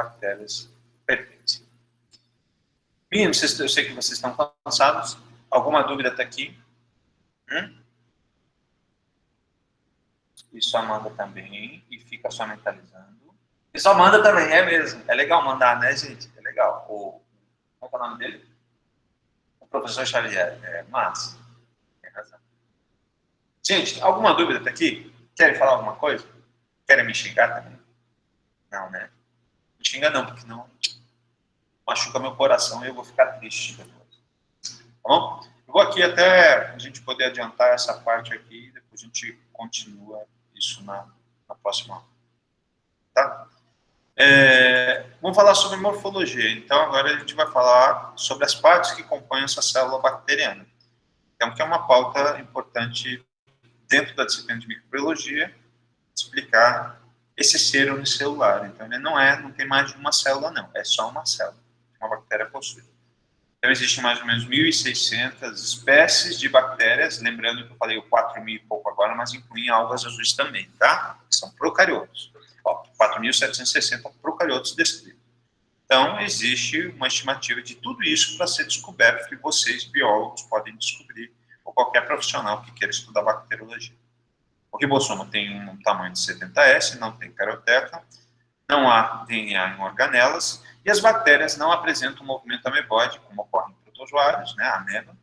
bactérias pertencem. Meninos, eu sei que vocês estão cansados. Alguma dúvida até aqui? Isso Amanda também, e fica só mentalizando. Isso Amanda também, é mesmo. É legal mandar, né, gente? É legal. Qual é o nome dele? O professor Xavier. É massa. Tem razão. Gente, alguma dúvida até aqui? Querem falar alguma coisa? Querem me xingar também? Não, né? Me xinga não, porque não machuca meu coração e eu vou ficar triste depois. Tá bom? Eu vou aqui até a gente poder adiantar essa parte aqui e depois a gente continua isso na próxima aula. Tá? Vamos falar sobre morfologia. Então, agora a gente vai falar sobre as partes que compõem essa célula bacteriana. Então, que é uma pauta importante dentro da disciplina de microbiologia, explicar esse ser unicelular. Então, ele não tem mais de uma célula, não. É só uma célula que uma bactéria possui. Então, existem mais ou menos 1.600 espécies de bactérias, lembrando que eu falei o 4.000 e pouco agora, mas incluem algas azuis também, tá? São procariotos. 4.760 procariotos descritos. Então, existe uma estimativa de tudo isso para ser descoberto, que vocês, biólogos, podem descobrir, ou qualquer profissional que queira estudar bacteriologia. O ribossoma tem um tamanho de 70S, não tem caroteca, não há DNA em organelas, e as bactérias não apresentam movimento amebóide, como ocorre em protozoários, né, a ameba,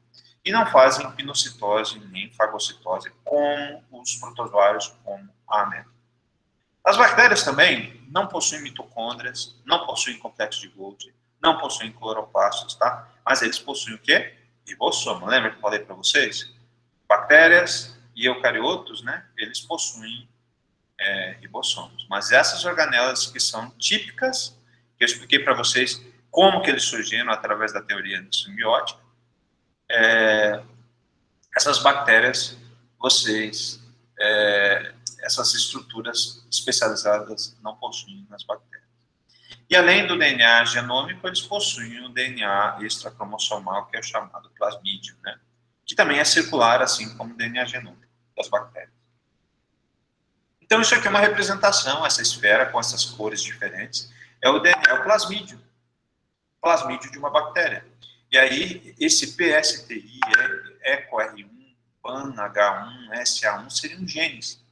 e não fazem pinocitose nem fagocitose, como os protozoários, como a ameba. As bactérias também não possuem mitocôndrias, não possuem complexo de Golgi, não possuem cloroplastos, tá? Mas eles possuem o quê? Ribossoma. Lembra que eu falei para vocês? Bactérias e eucariotos, né? Eles possuem ribossomos. Mas essas organelas que são típicas, que eu expliquei para vocês como que eles surgiram através da teoria simbiótica, essas bactérias, essas estruturas especializadas não possuem nas bactérias. E além do DNA genômico, eles possuem o DNA extracromossomal, que é o chamado plasmídio, né? Que também é circular, assim como o DNA genômico das bactérias. Então, isso aqui é uma representação, essa esfera com essas cores diferentes, é o DNA, é o plasmídio de uma bactéria. E aí, esse PSTI, EcoR1, PAN, H1, SA1, seriam genes.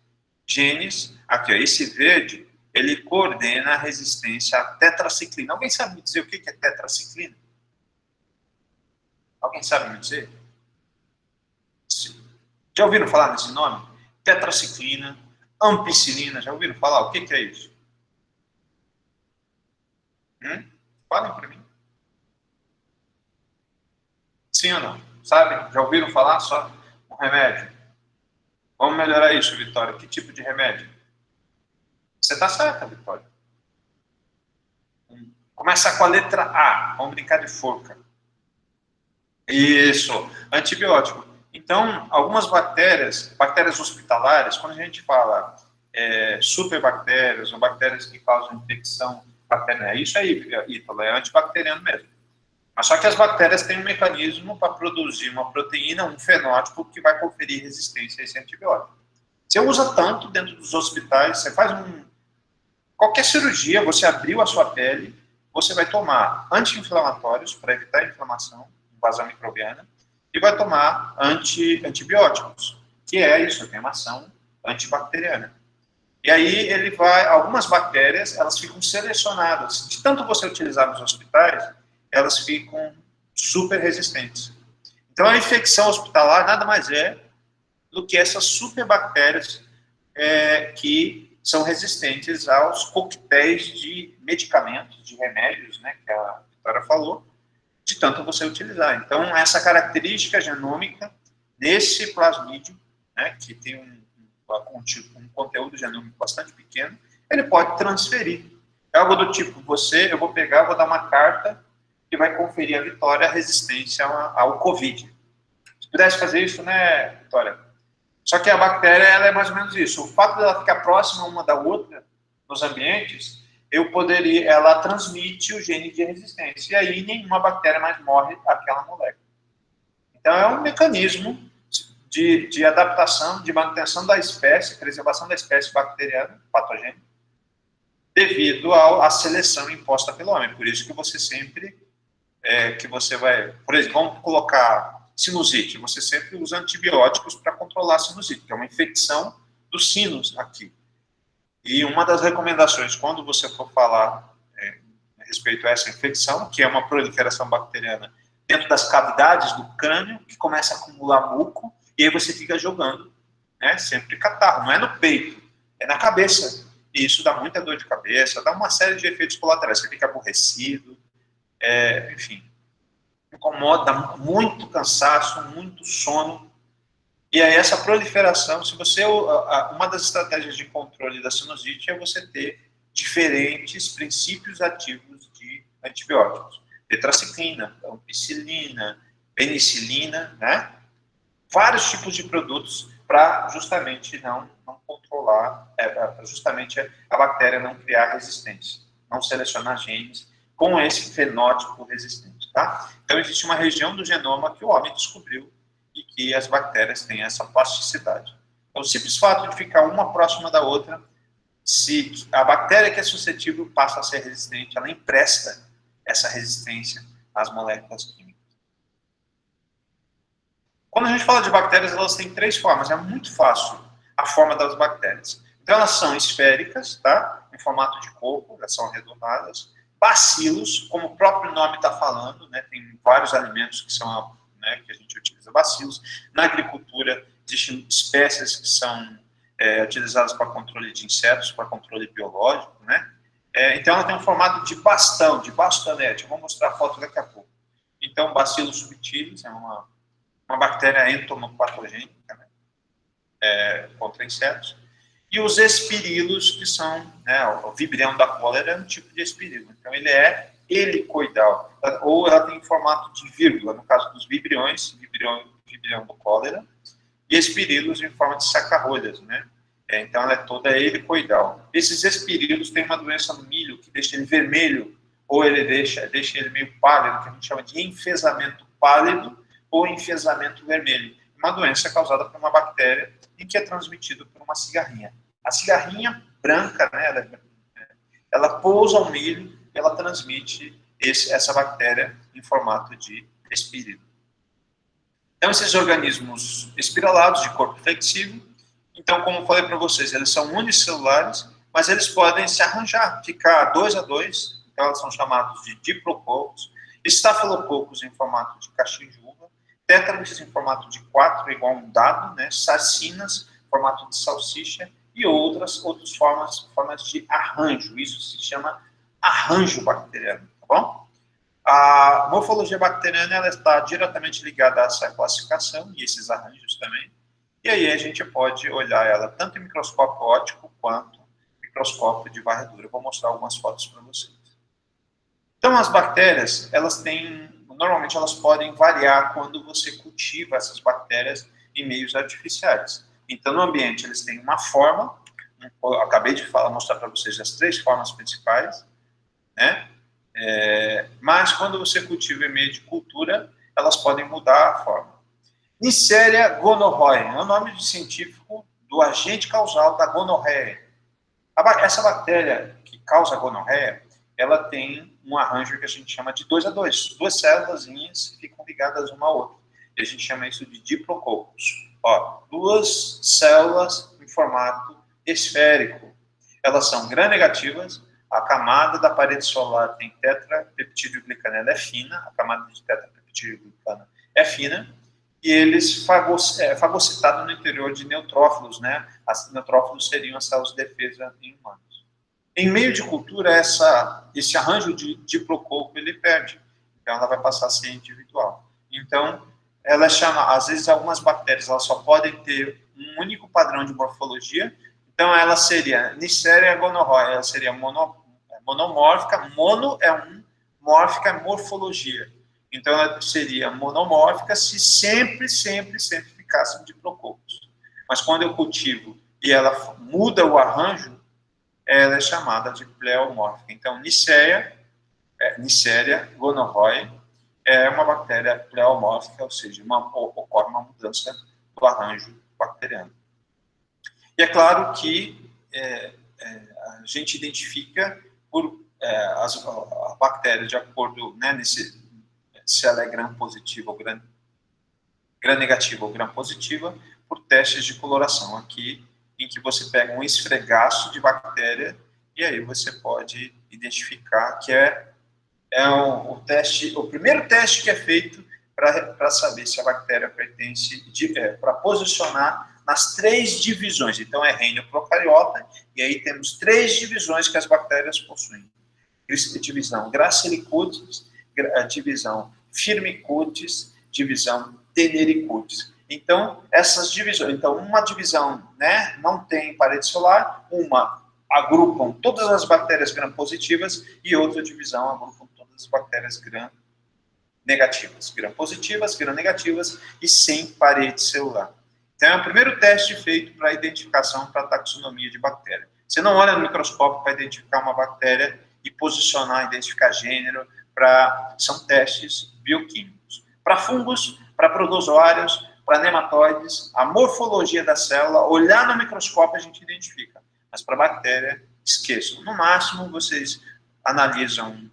Genes, aqui, ó, esse verde, ele coordena a resistência à tetraciclina. Alguém sabe me dizer o que é tetraciclina? Alguém sabe me dizer? Sim. Já ouviram falar nesse nome? Tetraciclina, ampicilina, já ouviram falar? O que é isso? Falem para mim. Sim ou não? Sabem? Já ouviram falar só um remédio? Vamos melhorar isso, Vitória. Que tipo de remédio? Você está certa, Vitória. Começa com a letra A. Vamos brincar de forca. Isso. Antibiótico. Então, algumas bactérias hospitalares, quando a gente fala superbactérias ou bactérias que causam infecção bacteriana, isso aí, Ítalo, é antibacteriano mesmo. Mas só que as bactérias têm um mecanismo para produzir uma proteína, um fenótipo que vai conferir resistência a esse antibiótico. Você usa tanto dentro dos hospitais, você faz qualquer cirurgia, você abriu a sua pele, você vai tomar anti-inflamatórios para evitar a inflamação, invasão microbiana, e vai tomar antibióticos, que é isso, tem uma ação antibacteriana. E aí algumas bactérias, elas ficam selecionadas. De tanto você utilizar nos hospitais, elas ficam super resistentes. Então, a infecção hospitalar nada mais é do que essas superbactérias que são resistentes aos coquetéis de medicamentos, de remédios, né, que a Vitória falou, de tanto você utilizar. Então, essa característica genômica desse plasmídio, né, que tem um conteúdo genômico bastante pequeno, ele pode transferir. É algo do tipo, eu vou dar uma carta que vai conferir a Vitória a resistência ao Covid. Se pudesse fazer isso, né, Vitória? Só que a bactéria, ela é mais ou menos isso. O fato dela ficar próxima uma da outra nos ambientes, ela transmite o gene de resistência. E aí nenhuma bactéria mais morre àquela molécula. Então é um mecanismo de adaptação, de manutenção da espécie, preservação da espécie bacteriana, patogênica, devido à seleção imposta pelo homem. Por isso que você sempre, que você vai, por exemplo, vamos colocar sinusite, você sempre usa antibióticos para controlar a sinusite, que é uma infecção dos sinos aqui. E uma das recomendações, quando você for falar a respeito a essa infecção, que é uma proliferação bacteriana dentro das cavidades do crânio, que começa a acumular muco, e aí você fica jogando, né, sempre catarro, não é no peito, é na cabeça. E isso dá muita dor de cabeça, dá uma série de efeitos colaterais, você fica aborrecido, enfim, incomoda, dá muito cansaço, muito sono. E aí essa proliferação, se você, uma das estratégias de controle da sinusite é você ter diferentes princípios ativos de antibióticos. Tetraciclina, ampicilina, penicilina, né? Vários tipos de produtos para justamente não controlar, justamente a bactéria não criar resistência, não selecionar genes com esse fenótipo resistente, tá? Então existe uma região do genoma que o homem descobriu e que as bactérias têm essa plasticidade. Então, o simples fato de ficar uma próxima da outra, se a bactéria que é suscetível passa a ser resistente, ela empresta essa resistência às moléculas químicas. Quando a gente fala de bactérias, elas têm três formas, é muito fácil a forma das bactérias. Então, elas são esféricas, tá? Em formato de corpo, elas são arredondadas. Bacilos, como o próprio nome está falando, né? Tem vários alimentos que são, né, que a gente utiliza bacilos. Na agricultura, existem espécies que são utilizadas para controle de insetos, para controle biológico, né? Então, ela tem um formato de bastão, de bastonete. Eu vou mostrar a foto daqui a pouco. Então, Bacillus subtilis é uma bactéria entomopatogênica, né, contra insetos, e os espirilos, que são, né, o vibrião da cólera é um tipo de espirilo, então ele é helicoidal, ou ela tem formato de vírgula, no caso dos vibriões, vibrião do cólera, e espirilos em forma de sacarolhas, né, então ela é toda helicoidal. Esses espirilos têm uma doença no milho que deixa ele vermelho, ou ele deixa ele meio pálido, que a gente chama de enfesamento pálido, ou enfesamento vermelho, uma doença causada por uma bactéria e que é transmitida por uma cigarrinha. A cigarrinha branca, né, ela pousa ao milho, ela transmite essa bactéria em formato de espírito. Então, esses organismos espiralados de corpo flexível, então, como eu falei para vocês, eles são unicelulares, mas eles podem se arranjar, ficar 2 a 2, então elas são chamados de diplococos, estafilococos em formato de caixinha de uva, tétrames em formato de 4, igual a um dado, né? Sarcinas, formato de salsicha, e outras formas de arranjo. Isso se chama arranjo bacteriano, tá bom? A morfologia bacteriana ela está diretamente ligada a essa classificação e esses arranjos também. E aí a gente pode olhar ela tanto em microscópio óptico quanto microscópio de varredura. Eu vou mostrar algumas fotos para vocês. Então, as bactérias, normalmente elas podem variar quando você cultiva essas bactérias em meios artificiais. Então, no ambiente, eles têm uma forma, eu acabei de mostrar para vocês as 3 formas principais, né? Mas quando você cultiva em meio de cultura, elas podem mudar a forma. Neisseria gonorrhoeae é o nome científico do agente causal da gonorreia. Essa bactéria que causa a gonorreia, ela tem um arranjo que a gente chama de 2 a 2. 2 células ficam ligadas uma à outra. E a gente chama isso de diplococos. 2 células em formato esférico. Elas são gram-negativas. A camada da parede solar tem tetrapeptidoglicana, ela é fina. A camada de tetrapeptidoglicana é fina. E eles fagocitados no interior de neutrófilos, né? As neutrófilos seriam as células de defesa em humanos. Em meio de cultura, esse arranjo de diplococo ele perde. Então, ela vai passar a ser individual. Então, ela chama, às vezes, algumas bactérias, elas só podem ter um único padrão de morfologia. Então, ela seria Neisseria gonorrhoeae, ela seria monomórfica, mórfica é morfologia. Então, ela seria monomórfica se sempre ficasse em diplococos. Mas quando eu cultivo e ela muda o arranjo, ela é chamada de pleomórfica. Então, Neisseria gonorrhoeae é uma bactéria pleomórfica, ou seja, ocorre uma mudança do arranjo bacteriano. E é claro que a gente identifica a bactéria de acordo, né, se ela é gram positiva ou gram negativa ou gram positiva, por testes de coloração. Aqui, em que você pega um esfregaço de bactéria e aí você pode identificar que o primeiro teste que é feito para saber se a bactéria pertence, para posicionar nas 3 divisões. Então, é reino procariota, e aí temos 3 divisões que as bactérias possuem. Divisão Gracilicutis, divisão Firmicutes, divisão Tenericutis. Então, essas divisões, uma divisão, né, não tem parede celular, uma agrupam todas as bactérias gram-positivas e outra divisão agrupam todas as bactérias gram-negativas. Gram-positivas, gram-negativas e sem parede celular. Então, é o primeiro teste feito para identificação, para taxonomia de bactéria. Você não olha no microscópio para identificar uma bactéria e posicionar, identificar gênero, são testes bioquímicos. Para fungos, para protozoários, para nematóides, a morfologia da célula, olhar no microscópio a gente identifica. Mas para bactéria, esqueçam. No máximo, vocês analisam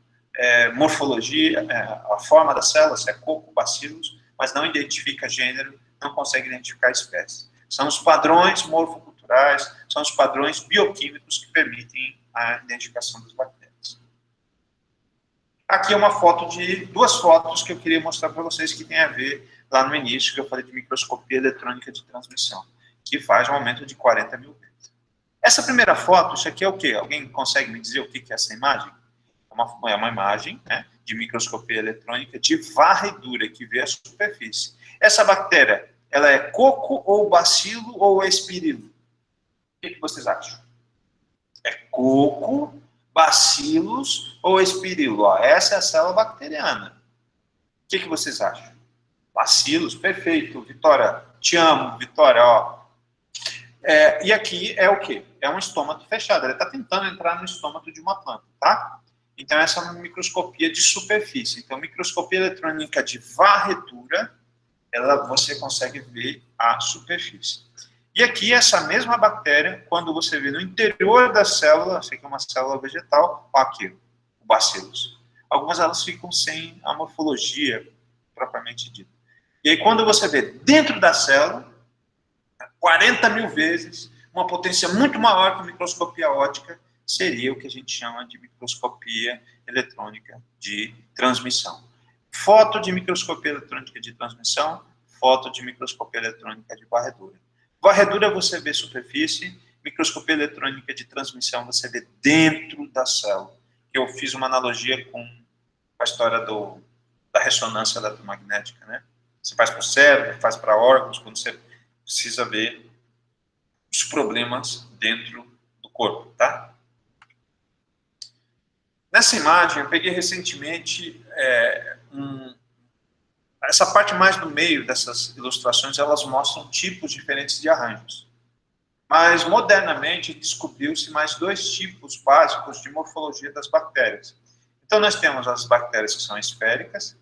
morfologia, a forma da célula, se é coco, bacilos, mas não identifica gênero, não consegue identificar espécie. São os padrões morfoculturais, são os padrões bioquímicos que permitem a identificação das bactérias. Aqui é uma foto duas fotos que eu queria mostrar para vocês que tem a ver lá no início, que eu falei de microscopia eletrônica de transmissão, que faz um aumento de 40 mil vezes. Essa primeira foto, isso aqui é o quê? Alguém consegue me dizer o que é essa imagem? É uma imagem, né, de microscopia eletrônica de varredura, que vê a superfície. Essa bactéria, ela é coco ou bacilo ou espirilo? O que vocês acham? É coco, bacilos ou espirilo? Ó, essa é a célula bacteriana. O que vocês acham? Bacilos, perfeito. Vitória, te amo, Vitória, ó. E aqui é o quê? É um estômato fechado. Ele está tentando entrar no estômato de uma planta, tá? Então, essa é uma microscopia de superfície. Então, microscopia eletrônica de varredura, você consegue ver a superfície. E aqui, essa mesma bactéria, quando você vê no interior da célula, isso aqui é uma célula vegetal, ó, aqui, o bacilos. Algumas elas ficam sem a morfologia propriamente dita. E aí, quando você vê dentro da célula, 40 mil vezes, uma potência muito maior que a microscopia óptica, seria o que a gente chama de microscopia eletrônica de transmissão. Foto de microscopia eletrônica de transmissão, foto de microscopia eletrônica de varredura. Varredura você vê superfície, microscopia eletrônica de transmissão você vê dentro da célula. Eu fiz uma analogia com a história da ressonância eletromagnética, né? Você faz para o cérebro, faz para órgãos, quando você precisa ver os problemas dentro do corpo, tá? Nessa imagem, eu peguei recentemente essa parte mais no meio dessas ilustrações, elas mostram tipos diferentes de arranjos. Mas, modernamente, descobriu-se mais 2 tipos básicos de morfologia das bactérias. Então, nós temos as bactérias que são esféricas,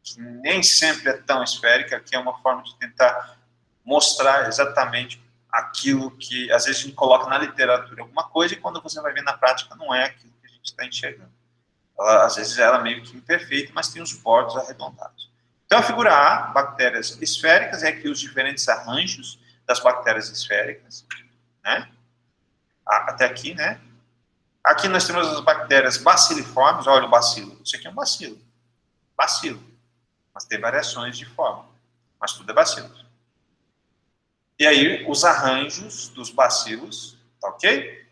que nem sempre é tão esférica, que é uma forma de tentar mostrar exatamente aquilo que, às vezes, a gente coloca na literatura alguma coisa e quando você vai ver na prática não é aquilo que a gente está enxergando. Às vezes ela é meio que imperfeita, mas tem os bordos arredondados. Então, a figura A, bactérias esféricas, é aqui os diferentes arranjos das bactérias esféricas, né? Até aqui, né? Aqui nós temos as bactérias baciliformes, olha o bacilo. Isso aqui é um bacilo. Bacilo. Mas tem variações de forma. Mas tudo é bacilo. E aí, os arranjos dos bacilos, tá ok?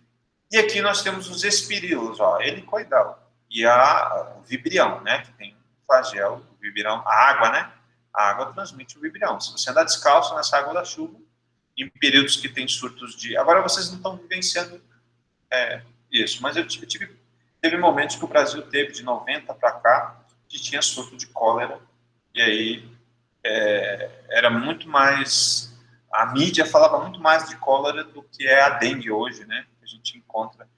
E aqui nós temos os espirilos, ó, helicoidal. E o vibrião, né? Que tem o flagelo, o vibrião, a água, né? A água transmite o vibrião. Se você andar descalço nessa água da chuva, em períodos que tem surtos de... Agora vocês não estão vivenciando isso, mas teve momentos que o Brasil teve, de 90 para cá, que tinha surto de cólera, e aí era muito mais... A mídia falava muito mais de cólera do que é a dengue hoje, né? A gente encontra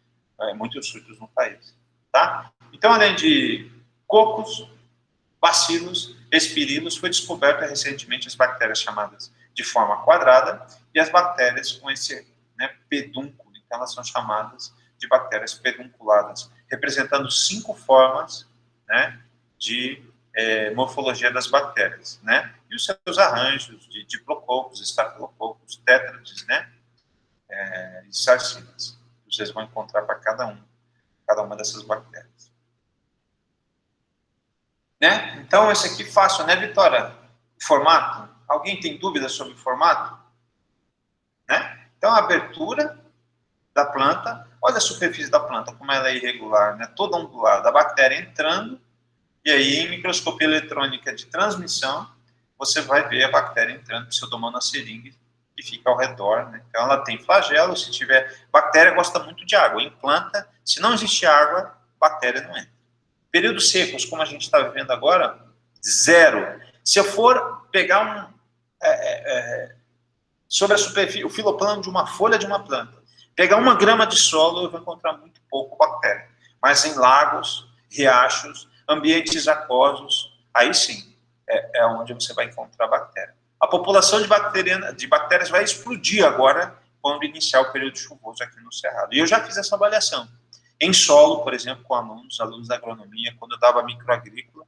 muitos surtos no país, tá? Então, além de cocos, bacilos, espirilos, foi descoberta recentemente as bactérias chamadas de forma quadrada e as bactérias com esse pedúnculo. Então, elas são chamadas de bactérias pedunculadas, representando 5 formas, né, de morfologia das bactérias, né? E os seus arranjos de diplococos, estafilococos, tétrades, né? E sarcinas. Vocês vão encontrar para cada uma dessas bactérias. Né? Então, esse aqui fácil, né, Vitória? O formato. Alguém tem dúvidas sobre o formato? Né? Então, a abertura da planta, olha a superfície da planta, como ela é irregular, né? Toda ondulada, a bactéria entrando, e aí, em microscopia eletrônica de transmissão, você vai ver a bactéria entrando, pseudomonas syringae, que fica ao redor, né? Então, ela tem flagelo, se tiver... Bactéria gosta muito de água, em planta, se não existe água, bactéria não entra. Períodos secos, como a gente está vivendo agora, 0. Se eu for pegar sobre a superfície, o filoplano de uma folha de uma planta, pegar 1 grama de solo, eu vou encontrar muito pouco bactéria. Mas em lagos, riachos, ambientes aquosos, aí sim, é onde você vai encontrar bactéria. A população de bactérias vai explodir agora, quando iniciar o período chuvoso aqui no Cerrado. E eu já fiz essa avaliação. Em solo, por exemplo, com alunos da agronomia, quando eu dava microagrícola,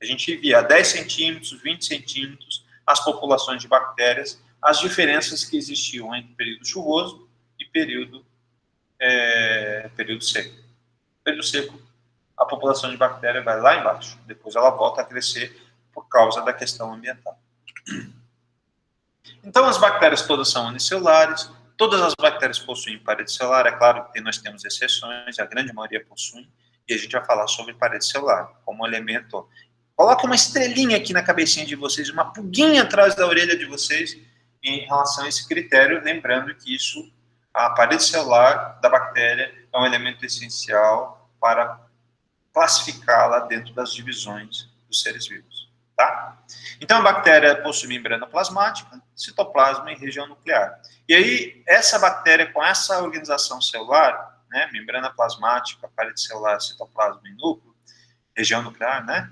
a gente via a 10 centímetros, 20 centímetros, as populações de bactérias, as diferenças que existiam entre período chuvoso e período seco. Período seco, a população de bactéria vai lá embaixo, depois ela volta a crescer por causa da questão ambiental. Então, as bactérias todas são unicelulares, todas as bactérias possuem parede celular, é claro que nós temos exceções, a grande maioria possui, e a gente vai falar sobre parede celular, como elemento. Coloque uma estrelinha aqui na cabecinha de vocês, uma pulguinha atrás da orelha de vocês, em relação a esse critério, lembrando que isso, a parede celular da bactéria é um elemento essencial para classificá-la dentro das divisões dos seres vivos. Tá? Então, a bactéria possui membrana plasmática, citoplasma e região nuclear. E aí, essa bactéria, com essa organização celular, né, membrana plasmática, parede celular, citoplasma e núcleo, região nuclear, né,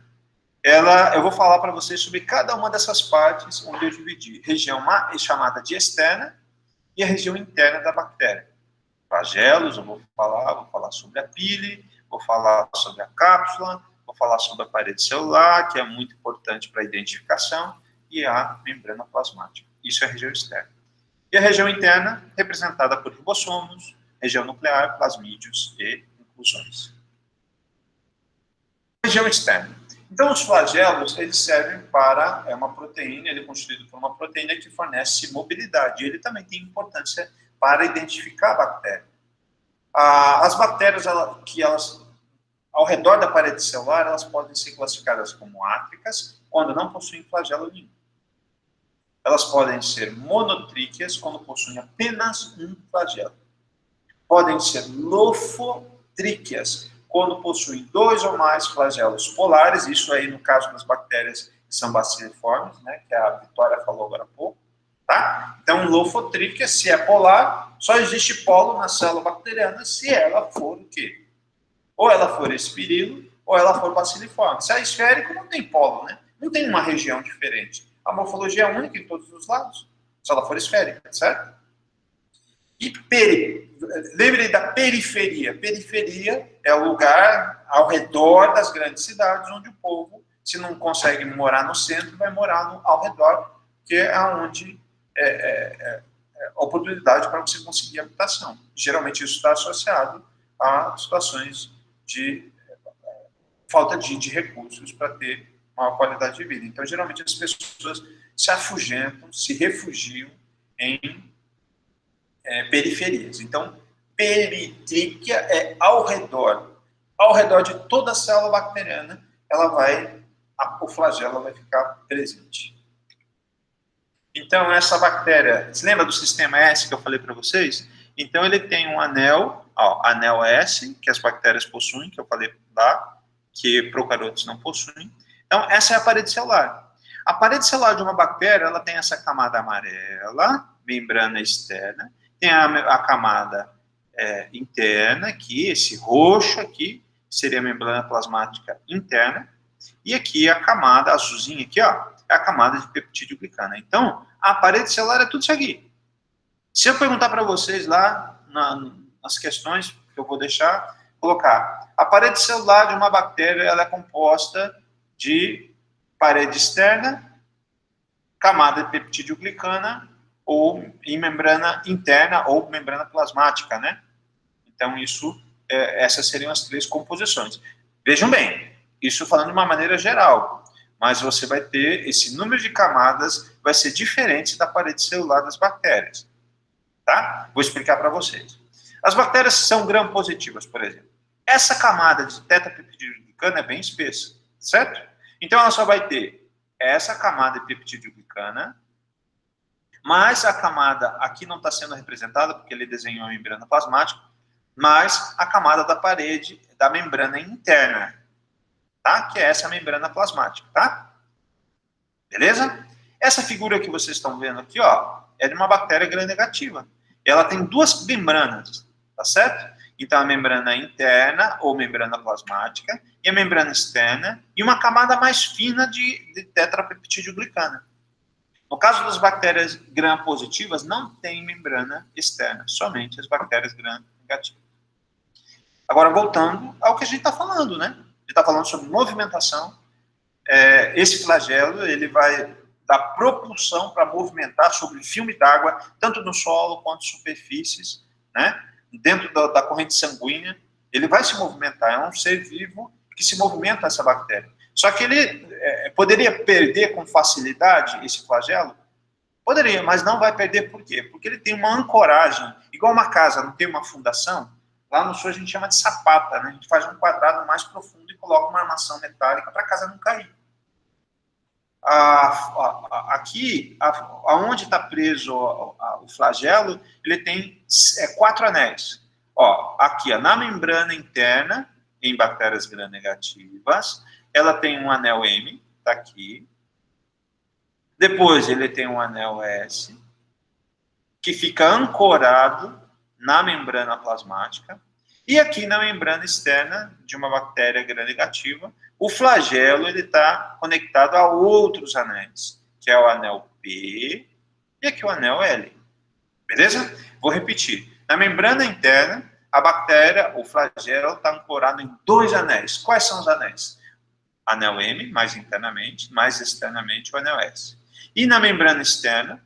eu vou falar para vocês sobre cada uma dessas partes, onde eu dividi. Região chamada de externa e a região interna da bactéria. Flagelos, eu vou falar sobre a pile, vou falar sobre a cápsula, vou falar sobre a parede celular, que é muito importante para a identificação, e a membrana plasmática. Isso é a região externa. E a região interna, representada por ribossomos, região nuclear, plasmídios e inclusões. Região externa. Então, os flagelos, eles servem para uma proteína, ele é constituído por uma proteína que fornece mobilidade. Ele também tem importância para identificar a bactéria. As bactérias, ao redor da parede celular, elas podem ser classificadas como átricas, quando não possuem flagelo nenhum. Elas podem ser monotríqueas, quando possuem apenas um flagelo. Podem ser lofotríqueas, quando possuem 2 ou mais flagelos polares, isso aí no caso das bactérias que são baciliformes, né, que a Vitória falou agora há pouco. Tá? Então, lofotríquea, se é polar, só existe polo na célula bacteriana se ela for o quê? Ou ela for espirilo, ou ela for baciliforme. Se é esférico, não tem polo, né? Não tem uma região diferente. A morfologia é única em todos os lados, se ela for esférica, certo? E lembre da periferia. Periferia é o lugar ao redor das grandes cidades, onde o povo, se não consegue morar no centro, vai morar ao redor, que é onde oportunidade para você conseguir habitação. Geralmente isso está associado a situações de falta de recursos para ter uma qualidade de vida. Então, geralmente as pessoas se afugentam, se refugiam em periferias. Então, peritríquea é ao redor de toda a célula bacteriana, o flagelo vai ficar presente. Então, essa bactéria, você lembra do sistema S que eu falei para vocês? Então, ele tem um anel, anel S, que as bactérias possuem, que eu falei lá, que procariotos não possuem. Então, essa é a parede celular. A parede celular de uma bactéria, ela tem essa camada amarela, membrana externa, tem a camada interna aqui, esse roxo aqui, seria a membrana plasmática interna, e aqui a camada azulzinha aqui, ó, é a camada de peptídeo glicana. Então, a parede celular é tudo isso aqui. Se eu perguntar para vocês lá nas questões que eu vou deixar, colocar. A parede celular de uma bactéria, ela é composta de parede externa, camada de peptidoglicana, ou em membrana interna, ou membrana plasmática, né? Então, essas seriam as 3 composições. Vejam bem, isso falando de uma maneira geral, mas você vai ter, esse número de camadas vai ser diferente da parede celular das bactérias, tá? Vou explicar para vocês. As bactérias são gram-positivas, por exemplo. Essa camada de tetrapeptidoglicana é bem espessa, certo? Então, ela só vai ter essa camada de peptidoglicana, mais a camada, aqui não está sendo representada, porque ele desenhou a membrana plasmática, mais a camada da parede, da membrana interna, tá? Que é essa membrana plasmática, tá? Beleza? Essa figura que vocês estão vendo aqui, ó, é de uma bactéria gram-negativa. Ela tem 2 membranas, tá certo? Então, a membrana interna, ou membrana plasmática, e a membrana externa, e uma camada mais fina de tetrapeptidoglicana. No caso das bactérias gram-positivas, não tem membrana externa, somente as bactérias gram-negativas. Agora, voltando ao que a gente está falando, né? A gente está falando sobre movimentação. Esse flagelo, ele vai dar propulsão para movimentar sobre filme d'água, tanto no solo quanto superfícies, né? Dentro da corrente sanguínea, ele vai se movimentar. É um ser vivo que se movimenta, essa bactéria. Só que ele poderia perder com facilidade esse flagelo? Poderia, mas não vai perder por quê? Porque ele tem uma ancoragem, igual uma casa, não tem uma fundação? Lá no sul a gente chama de sapata, né? A gente faz um quadrado mais profundo e coloca uma armação metálica para a casa não cair. Aqui, aonde está preso o flagelo, ele tem 4 anéis. Ó, aqui, ó, na membrana interna, em bactérias gram-negativas, ela tem um anel M, está aqui. Depois ele tem um anel S, que fica ancorado na membrana plasmática. E aqui na membrana externa de uma bactéria gram-negativa, o flagelo está conectado a outros anéis, que é o anel P e aqui o anel L. Beleza? Vou repetir. Na membrana interna, a bactéria, o flagelo, está ancorado em 2 anéis. Quais são os anéis? Anel M, mais internamente, mais externamente o anel S. E na membrana externa,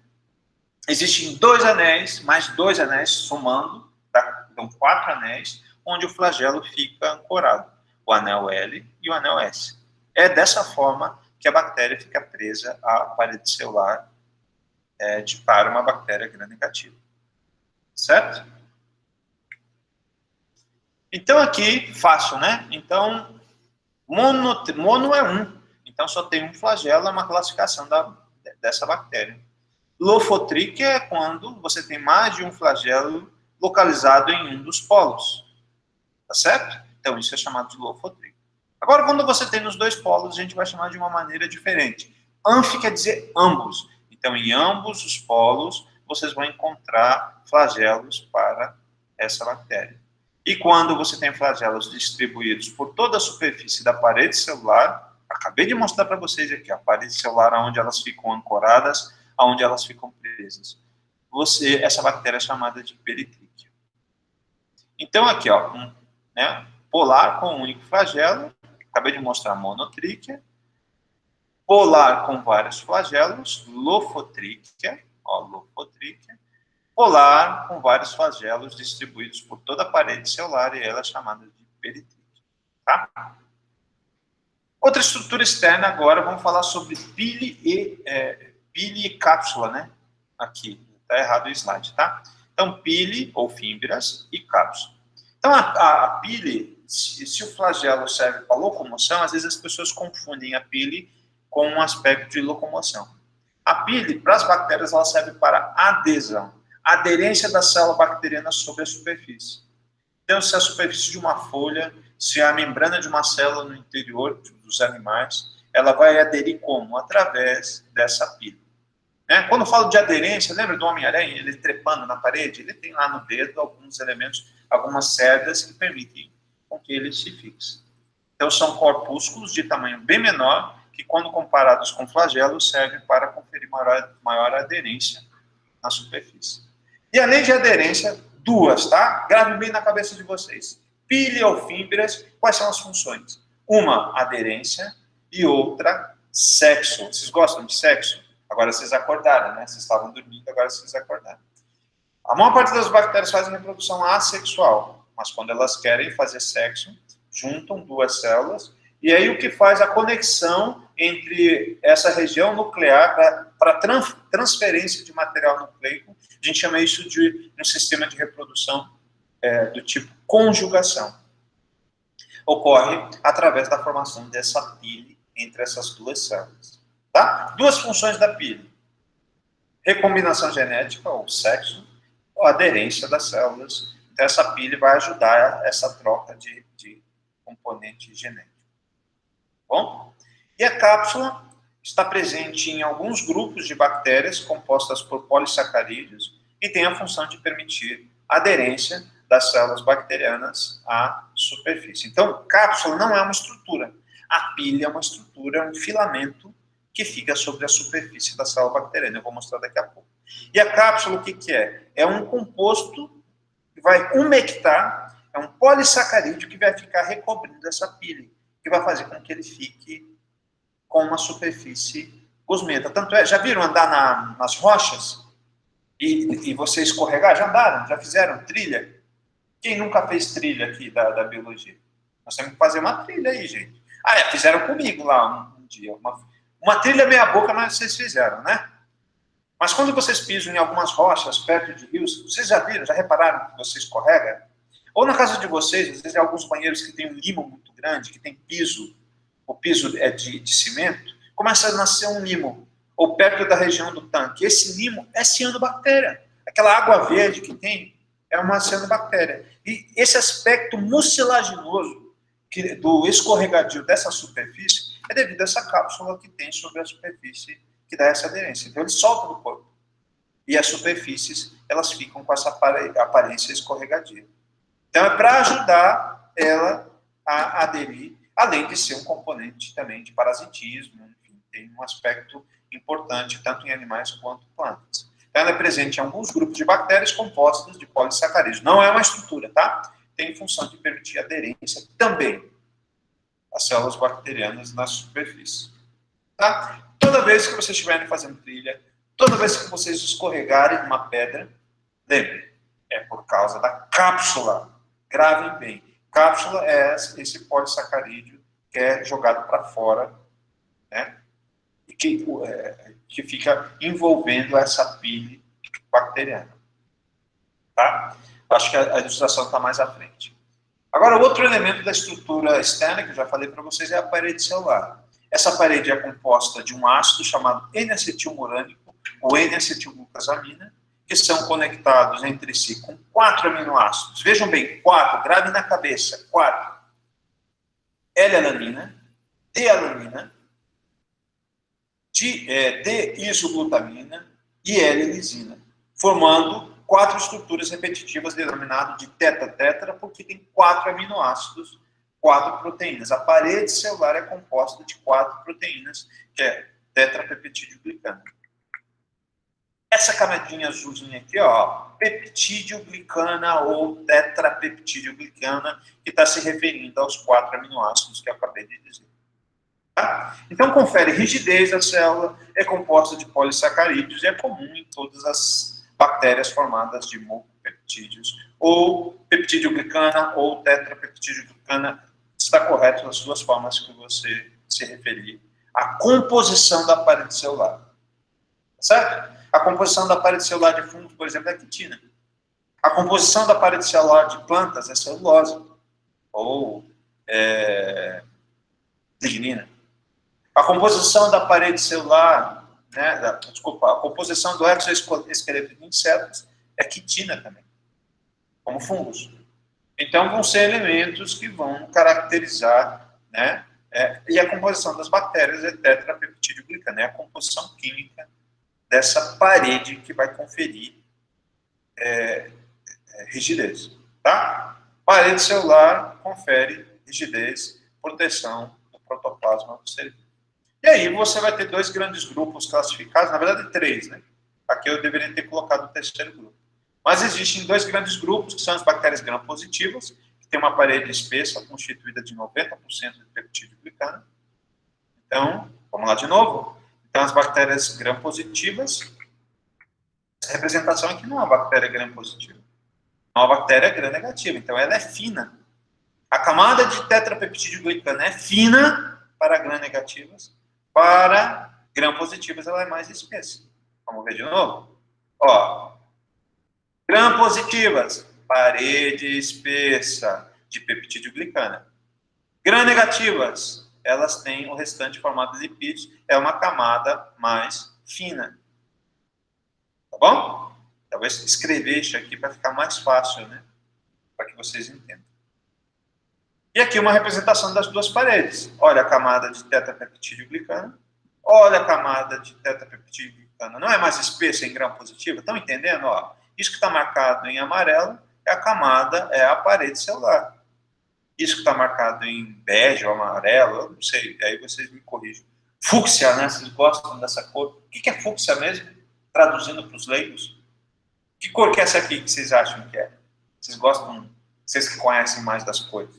existem 2 anéis, mais 2 anéis, somando, tá? Então 4 anéis, onde o flagelo fica ancorado, o anel L e o anel S. É dessa forma que a bactéria fica presa à parede celular para uma bactéria gram-negativa. Certo? Então aqui, fácil, né? Então, mono é 1. Então só tem um flagelo, é uma classificação dessa bactéria. Lofotríquea é quando você tem mais de um flagelo localizado em um dos polos. Tá certo? Então isso é chamado de lofotríquea. Agora, quando você tem nos 2 polos, a gente vai chamar de uma maneira diferente. Anfi quer dizer ambos. Então, em ambos os polos, vocês vão encontrar flagelos para essa bactéria. E quando você tem flagelos distribuídos por toda a superfície da parede celular, acabei de mostrar para vocês aqui, a parede celular, onde elas ficam ancoradas, onde elas ficam presas. Essa bactéria é chamada de peritríquea. Então, aqui, ó, polar com um único flagelo, acabei de mostrar monotríquea, polar com vários flagelos, lofotríquea, polar com vários flagelos distribuídos por toda a parede celular, e ela é chamada de peritríquea. Tá? Outra estrutura externa agora, vamos falar sobre pile e cápsula, né? Aqui, está errado o slide, tá? Então, pile, ou fímbrias, e cápsula. Então, a pile, se o flagelo serve para locomoção, às vezes as pessoas confundem a pile com um aspecto de locomoção. A pile, para as bactérias, ela serve para adesão, aderência da célula bacteriana sobre a superfície. Então, se a superfície de uma folha, se a membrana de uma célula no interior dos animais, ela vai aderir como? Através dessa pile. Quando eu falo de aderência, lembra do Homem-Aranha, ele trepando na parede? Ele tem lá no dedo alguns elementos, algumas cerdas que permitem com que ele se fixe. Então, são corpúsculos de tamanho bem menor, que quando comparados com flagelos, servem para conferir maior aderência na superfície. E além de aderência, duas, tá? Gravem bem na cabeça de vocês. Pile ou fímbrias, quais são as funções? Uma, aderência, e outra, sexo. Vocês gostam de sexo? Agora vocês acordaram, né? Vocês estavam dormindo, agora vocês acordaram. A maior parte das bactérias fazem reprodução assexual, mas quando elas querem fazer sexo, juntam duas células, e aí o que faz a conexão entre essa região nuclear para transferência de material nucleico, a gente chama isso de um sistema de reprodução do tipo conjugação. Ocorre através da formação dessa pile entre essas duas células. Tá? Duas funções da pile. Recombinação genética, ou sexo, ou aderência das células. Então, essa pile vai ajudar essa troca de componente genético. Bom? E a cápsula está presente em alguns grupos de bactérias compostas por polissacarídeos e tem a função de permitir a aderência das células bacterianas à superfície. Então, cápsula não é uma estrutura. A pile é uma estrutura, um filamento que fica sobre a superfície da célula bacteriana. Eu vou mostrar daqui a pouco. E a cápsula, o que é? É um composto que vai umectar, é um polissacarídeo que vai ficar recobrindo essa pile, que vai fazer com que ele fique com uma superfície gosmenta. Tanto é, já viram andar nas rochas e você escorregar? Já andaram? Já fizeram trilha? Quem nunca fez trilha aqui da biologia? Nós temos que fazer uma trilha aí, gente. Fizeram comigo lá um dia. Uma trilha meia boca, mas vocês fizeram, né? Mas quando vocês pisam em algumas rochas perto de rios, vocês já viram, já repararam que você escorrega? Ou na casa de vocês, às vezes, alguns banheiros que tem um limo muito grande, que tem piso, o piso é de cimento, começa a nascer um limo, ou perto da região do tanque. Esse limo é cianobactéria. Aquela água verde que tem é uma cianobactéria. E esse aspecto mucilaginoso do escorregadio dessa superfície é devido a essa cápsula que tem sobre a superfície que dá essa aderência. Então, ele solta do corpo. E as superfícies, elas ficam com essa aparência escorregadia. Então, é para ajudar ela a aderir, além de ser um componente também de parasitismo, enfim, tem um aspecto importante, tanto em animais quanto plantas. Então, ela é presente em alguns grupos de bactérias compostas de polissacarídeos. Não é uma estrutura, tá? Tem função de permitir aderência também às células bacterianas na superfície. Tá? Toda vez que vocês estiverem fazendo trilha, toda vez que vocês escorregarem numa pedra, lembrem, é por causa da cápsula. Gravem bem. Cápsula é esse polissacarídeo que é jogado para fora, né? E que fica envolvendo essa pile bacteriana. Tá? Acho que a ilustração está mais à frente. Agora, outro elemento da estrutura externa, que eu já falei para vocês, é a parede celular. Essa parede é composta de um ácido chamado N-acetilmurânico, ou N-acetilglucosamina, que são conectados entre si com 4 aminoácidos. Vejam bem, 4, gravem na cabeça, 4. L-alanina, D-alanina, D-isoglutamina e L-lisina, formando 4 estruturas repetitivas denominadas de teta-tetra, porque tem 4 aminoácidos, 4 proteínas. A parede celular é composta de 4 proteínas, que é tetrapeptidoglicana. Essa camadinha azulzinha aqui, ó, peptidoglicana ou tetrapeptidoglicana, que está se referindo aos 4 aminoácidos que eu acabei de dizer. Tá? Então, confere rigidez da célula, é composta de polissacarídeos e é comum em todas as bactérias formadas de mucopeptídeos, ou peptidoglicana ou tetrapeptidoglicana. Está correto nas duas formas que você se referir à composição da parede celular. Certo? A composição da parede celular de fungos, por exemplo, é quitina. A composição da parede celular de plantas é celulose, ou lignina. A composição da parede celular, a composição do exoesqueleto de insetos é quitina também, como fungos. Então, vão ser elementos que vão caracterizar, né? E a composição das bactérias é tetrapeptidoglicana, é a composição química dessa parede que vai conferir rigidez, tá? Parede celular confere rigidez, proteção do protoplasma do ser vivo. E aí você vai ter 2 grandes grupos classificados, na verdade 3, né? Aqui eu deveria ter colocado o terceiro grupo. Mas existem dois grandes grupos, que são as bactérias gram-positivas, que têm uma parede espessa constituída de 90% de peptidoglicana. Então, vamos lá de novo. Então, as bactérias gram-positivas, essa representação aqui não é uma bactéria gram-positiva, é uma bactéria gram-negativa, então ela é fina. A camada de tetrapeptidoglicana é fina para gram-negativas, para gram-positivas ela é mais espessa. Vamos ver de novo? Ó, gram-positivas, parede espessa de peptidoglicana. Gram-negativas, elas têm o restante formado de lipídios, é uma camada mais fina. Tá bom? Talvez escrever isso aqui para ficar mais fácil, né? Para que vocês entendam. E aqui uma representação das duas paredes. Olha a camada de tetrapeptidoglicana. Olha a camada de tetrapeptidoglicana. Não é mais espessa em gram-positiva? Estão entendendo? Ó, isso que está marcado em amarelo é a camada, é a parede celular. Isso que está marcado em bege ou amarelo, eu não sei, aí vocês me corrigem. Fúcsia, né? Vocês gostam dessa cor? O que é fúcsia mesmo? Traduzindo para os leigos. Que cor que é essa aqui que vocês acham que é? Vocês gostam, vocês que conhecem mais das cores.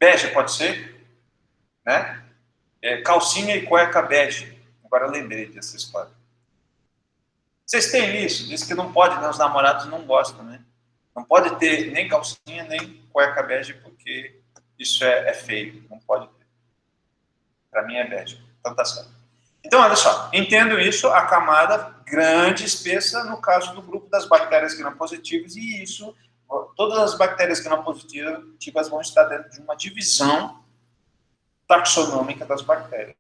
Bege pode ser? Né? Calcinha e cueca bege. Agora eu lembrei dessa história. Vocês têm isso? Diz que não pode, né? Os namorados não gostam, né? Não pode ter nem calcinha, nem cueca bege, porque isso é feio. Não pode ter. Para mim é bege. Então tá certo. Então, olha só. Entendo isso, a camada grande, espessa, no caso do grupo das bactérias gram-positivas, e isso, todas as bactérias gram-positivas vão estar dentro de uma divisão taxonômica das bactérias.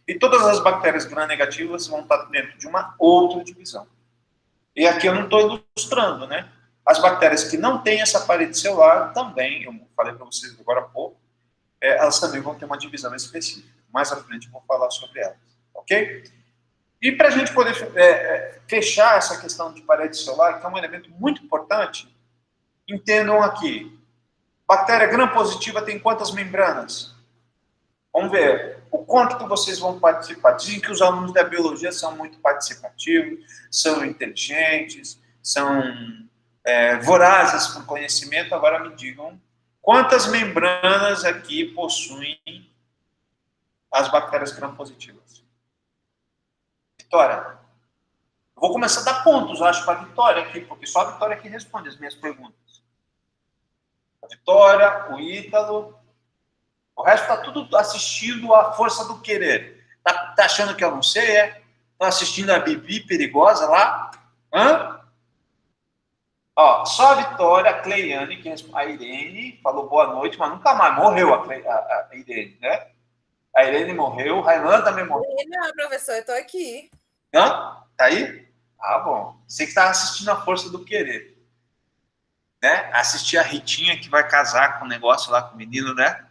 E todas as bactérias gram-negativas vão estar dentro de uma outra divisão. E aqui eu não estou ilustrando, né? As bactérias que não têm essa parede celular também, eu falei para vocês agora há pouco, elas também vão ter uma divisão específica. Mais à frente eu vou falar sobre elas, ok? E para a gente poder fechar essa questão de parede celular, que é um elemento muito importante, entendam aqui, bactéria gram-positiva tem quantas membranas? Vamos ver o quanto que vocês vão participar. Dizem que os alunos da biologia são muito participativos, são inteligentes, são vorazes por conhecimento. Agora me digam quantas membranas aqui possuem as bactérias gram-positivas. Vitória. Eu vou começar a dar pontos, eu acho, para a Vitória aqui, porque só a Vitória que responde as minhas perguntas. A Vitória, o Ítalo. O resto está tudo assistindo à força do querer. Tá achando que eu não sei, é? Tá assistindo a Bibi perigosa lá? Hã? Ó, só a Vitória, a Cleiane, a Irene falou boa noite, mas nunca mais morreu a Irene, né? A Irene morreu, o Railan também morreu. Não, professor, eu estou aqui. Hã? Tá aí? Ah, bom. Você que está assistindo a força do querer. Né? Assistir a Ritinha que vai casar com o negócio lá com o menino, né?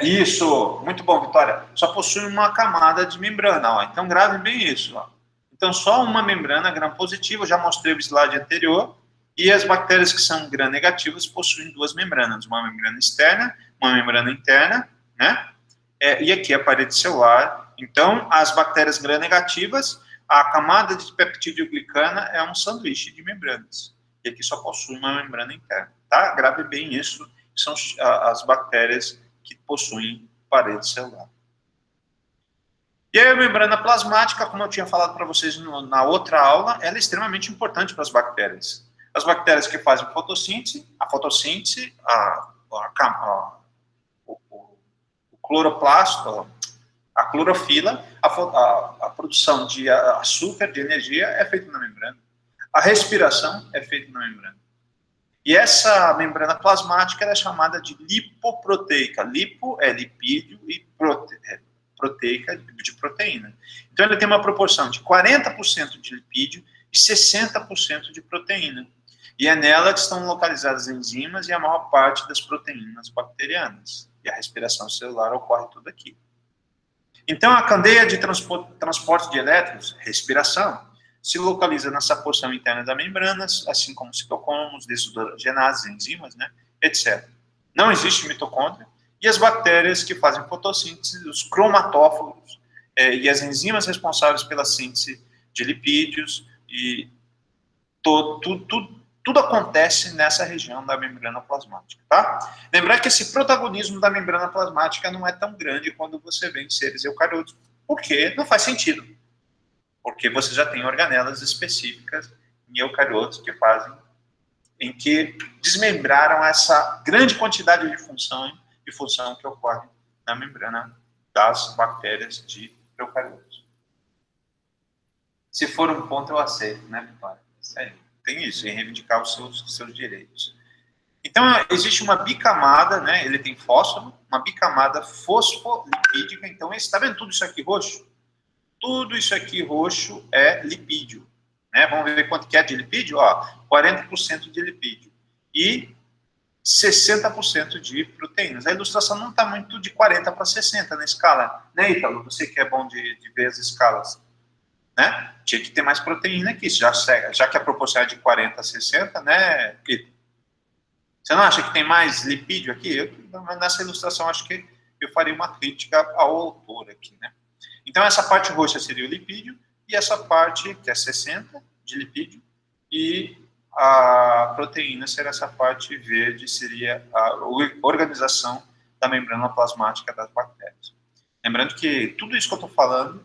Isso, muito bom, Vitória. Só possui uma camada de membrana, ó. Então grave bem isso, ó. Então só uma membrana gram-positiva, eu já mostrei o slide anterior, e as bactérias que são gram-negativas possuem duas membranas, uma membrana externa, uma membrana interna, né? E aqui a parede celular. Então as bactérias gram-negativas, a camada de peptidoglicana é um sanduíche de membranas, e aqui só possui uma membrana interna, tá? Grave bem isso, são as bactérias que possuem parede celular. E aí a membrana plasmática, como eu tinha falado para vocês na outra aula, ela é extremamente importante para as bactérias. As bactérias que fazem fotossíntese, o cloroplasto, a clorofila, a produção de açúcar, de energia, é feita na membrana. A respiração é feita na membrana. E essa membrana plasmática é chamada de lipoproteica. Lipo é lipídio e proteica de proteína. Então, ele tem uma proporção de 40% de lipídio e 60% de proteína. E é nela que estão localizadas enzimas e a maior parte das proteínas bacterianas. E a respiração celular ocorre tudo aqui. Então, a cadeia de transporte de elétrons, respiração, se localiza nessa porção interna da membrana, assim como citocromos, desodogenases, enzimas, né, etc. Não existe mitocôndria, e as bactérias que fazem fotossíntese, os cromatófagos e as enzimas responsáveis pela síntese de lipídios, e tudo acontece nessa região da membrana plasmática, tá? Lembrar que esse protagonismo da membrana plasmática não é tão grande quando você vê em seres eucariotos, porque não faz sentido, porque você já tem organelas específicas em eucariotos que fazem, em que desmembraram essa grande quantidade de função que ocorre na membrana das bactérias de eucariotos. Se for um ponto, eu aceito, né, Vitória? Isso aí. Tem isso, em reivindicar os seus direitos. Então, existe uma bicamada, né? Ele tem fósforo, uma bicamada fosfolipídica. Então, está vendo tudo isso aqui roxo? Tudo isso aqui roxo é lipídio. Né? Vamos ver quanto que é de lipídio? Ó, 40% de lipídio. E 60% de proteínas. A ilustração não está muito de 40 para 60 na escala. Né, Ítalo? Você que é bom de ver as escalas. Né? Tinha que ter mais proteína aqui, já que a proporção é de 40 a 60, né, Ítalo? Você não acha que tem mais lipídio aqui? Nessa ilustração, acho que eu faria uma crítica ao autor aqui, né? Então, essa parte roxa seria o lipídio, e essa parte, que é 60 de lipídio, e a proteína seria essa parte verde, seria a organização da membrana plasmática das bactérias. Lembrando que tudo isso que eu estou falando,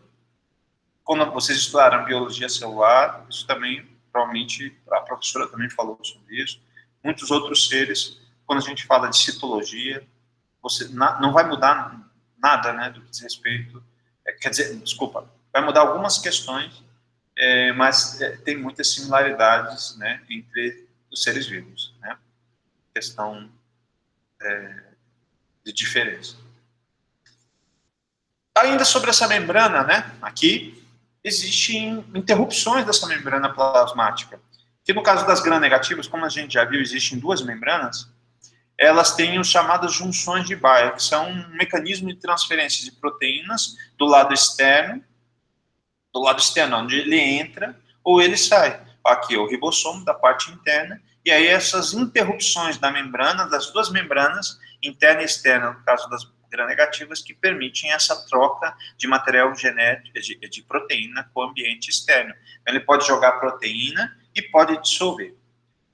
quando vocês estudaram biologia celular, isso também, provavelmente, a professora também falou sobre isso, muitos outros seres, quando a gente fala de citologia, você não vai mudar nada, né, do que diz respeito, quer dizer, desculpa, vai mudar algumas questões, mas tem muitas similaridades, né, entre os seres vivos, né, questão de diferença. Ainda sobre essa membrana, né, aqui, existem interrupções dessa membrana plasmática, que no caso das gram-negativas, como a gente já viu, existem duas membranas, elas têm os chamadas junções de Bayer, que são um mecanismo de transferência de proteínas do lado externo, onde ele entra ou ele sai. Aqui é o ribossomo da parte interna, e aí essas interrupções da membrana, das duas membranas, interna e externa, no caso das gram-negativas, que permitem essa troca de material genético, de proteína com o ambiente externo. Então, ele pode jogar proteína e pode dissolver.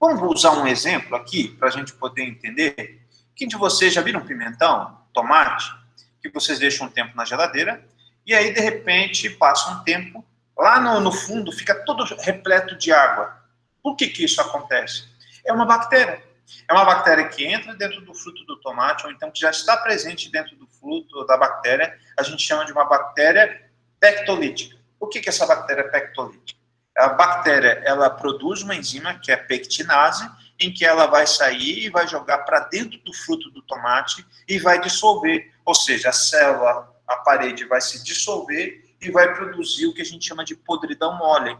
Vamos usar um exemplo aqui, para a gente poder entender. Quem de vocês já viram pimentão, tomate, que vocês deixam um tempo na geladeira, e aí, de repente, passa um tempo, lá no fundo fica todo repleto de água. Por que isso acontece? É uma bactéria. É uma bactéria que entra dentro do fruto do tomate, ou então que já está presente dentro do fruto da bactéria, a gente chama de uma bactéria pectolítica. O que é essa bactéria pectolítica? A bactéria, ela produz uma enzima, que é a pectinase, em que ela vai sair e vai jogar para dentro do fruto do tomate e vai dissolver. Ou seja, a célula, a parede vai se dissolver e vai produzir o que a gente chama de podridão mole.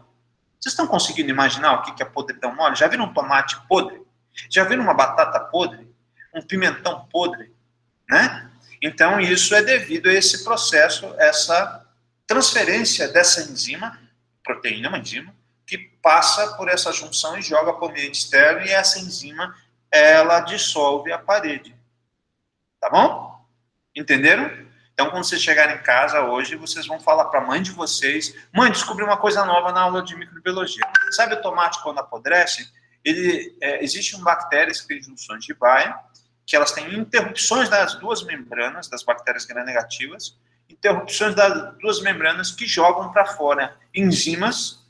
Vocês estão conseguindo imaginar o que é podridão mole? Já viram um tomate podre? Já viram uma batata podre? Um pimentão podre? Né? Então, isso é devido a esse processo, essa transferência dessa enzima, proteína é uma enzima, que passa por essa junção e joga para o ambiente externo, e essa enzima, ela dissolve a parede. Tá bom? Entenderam? Então, quando vocês chegarem em casa hoje, vocês vão falar para a mãe de vocês: mãe, descobri uma coisa nova na aula de microbiologia. Sabe o tomate quando apodrece? Existem bactérias que têm junções de Bayer, que elas têm interrupções das duas membranas, das bactérias gram-negativas, interrupções das duas membranas que jogam para fora enzimas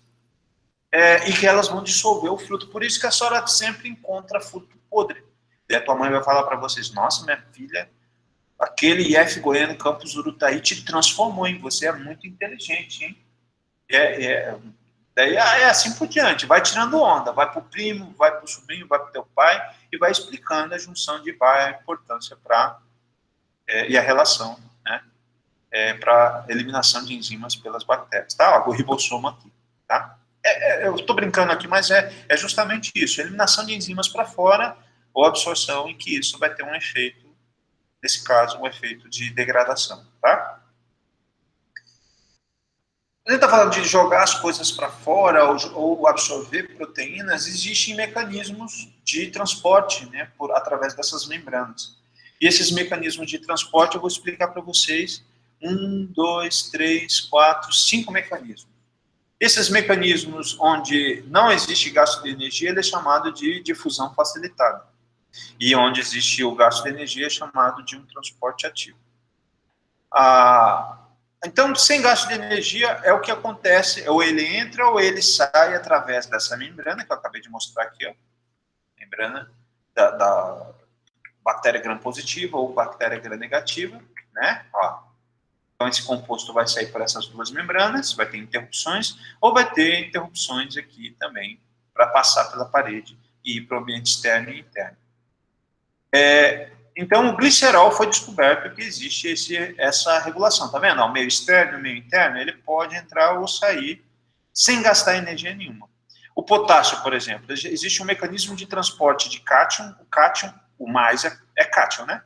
e que elas vão dissolver o fruto. Por isso que a senhora sempre encontra fruto podre. E a tua mãe vai falar para vocês: nossa, minha filha, aquele IF Goiânia Campus Urutaí te transformou, hein? Você é muito inteligente, hein? Daí é assim por diante, vai tirando onda, vai para o primo, vai para o sobrinho, vai para o teu pai, e vai explicando a junção de Bayer, a importância e a relação, né, para eliminação de enzimas pelas bactérias. Tá? Ó, o ribossomo aqui. Tá? Eu estou brincando aqui, mas é justamente isso, eliminação de enzimas para fora, ou absorção, em que isso vai ter um efeito, nesse caso, um efeito de degradação. Tá? A gente está falando de jogar as coisas para fora ou absorver proteínas. Existem mecanismos de transporte, né, através dessas membranas. E esses mecanismos de transporte eu vou explicar para vocês. 1, 2, 3, 4, 5 mecanismos. Esses mecanismos onde não existe gasto de energia, ele é chamado de difusão facilitada. E onde existe o gasto de energia é chamado de um transporte ativo. Então, sem gasto de energia, é o que acontece, ou ele entra ou ele sai através dessa membrana, que eu acabei de mostrar aqui, ó, membrana da bactéria gram-positiva ou bactéria gram-negativa, né? Ó. Então, esse composto vai sair por essas duas membranas, vai ter interrupções, ou vai ter interrupções aqui também, para passar pela parede e ir para o ambiente externo e interno. Então, o glicerol foi descoberto que existe essa regulação, tá vendo? O meio externo e o meio interno, ele pode entrar ou sair sem gastar energia nenhuma. O potássio, por exemplo, existe um mecanismo de transporte de cátion, o cátion, o mais é cátion, né?